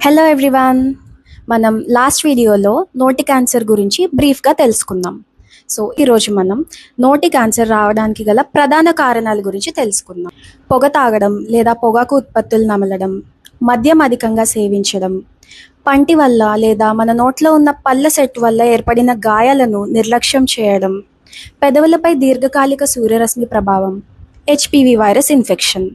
Hello everyone. మనం last వీడియోలో నోటి క్యాన్సర్ గురించి బ్రీఫ్గా తెలుసుకుందాం. సో ఈరోజు మనం నోటి క్యాన్సర్ రావడానికి గల ప్రధాన కారణాల గురించి తెలుసుకుందాం. పొగ తాగడం లేదా పొగాకు ఉత్పత్తులు నమలడం, మద్యం అధికంగా సేవించడం, పంటి వల్ల లేదా మన నోట్లో ఉన్న పళ్ళ సెట్ వల్ల ఏర్పడిన గాయాలను నిర్లక్ష్యం చేయడం, పెదవులపై దీర్ఘకాలిక సూర్యరశ్మి ప్రభావం, హెచ్పివి వైరస్ ఇన్ఫెక్షన్.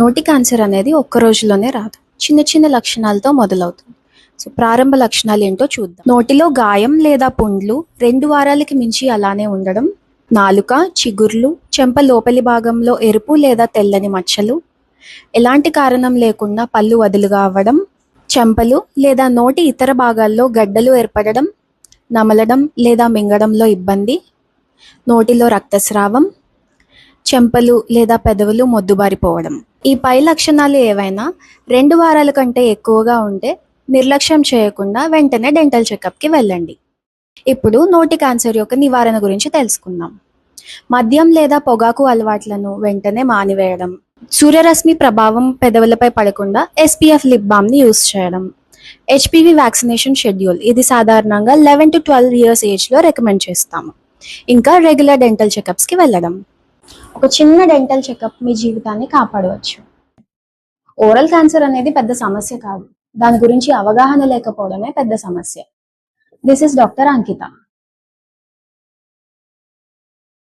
నోటి క్యాన్సర్ అనేది ఒక్క రోజులోనే రాదు, చిన్న చిన్న లక్షణాలతో మొదలవుతుంది. సో ప్రారంభ లక్షణాలు ఏంటో చూద్దాం. నోటిలో గాయం లేదా పుండ్లు 2 వారాలకి మించి అలానే ఉండడం, నాలుక, చిగుర్లు, చెంప లోపలి భాగంలో ఎరుపు లేదా తెల్లని మచ్చలు, ఎలాంటి కారణం లేకుండా పళ్ళు వదులుగా అవ్వడం, చెంపలు లేదా నోటి ఇతర భాగాల్లో గడ్డలు ఏర్పడడం, నమలడం లేదా మింగడంలో ఇబ్బంది, నోటిలో రక్తస్రావం, చెంపలు లేదా పెదవులు మొద్దుబారిపోవడం. ఈ పై లక్షణాలు ఏవైనా 2 వారాల కంటే ఎక్కువగా ఉంటే నిర్లక్ష్యం చేయకుండా వెంటనే డెంటల్ చెకప్కి వెళ్ళండి. ఇప్పుడు నోటి క్యాన్సర్ యొక్క నివారణ గురించి తెలుసుకుందాం. మద్యం లేదా పొగాకు అలవాట్లను వెంటనే మానివేయడం, సూర్యరశ్మి ప్రభావం పెదవులపై పడకుండా SPF లిప్ బామ్ని యూస్ చేయడం, హెచ్పివి వ్యాక్సినేషన్ షెడ్యూల్, ఇది సాధారణంగా 11 to 12 ఇయర్స్ ఏజ్లో రికమెండ్ చేస్తాము. ఇంకా రెగ్యులర్ డెంటల్ చెకప్స్కి వెళ్ళడం. ఒక చిన్న డెంటల్ చెకప్ మీ జీవితాన్ని కాపాడవచ్చు. ఓరల్ క్యాన్సర్ అనేది పెద్ద సమస్య కాదు, దాని గురించి అవగాహన లేకపోవడమే పెద్ద సమస్య. This is doctor Ankita.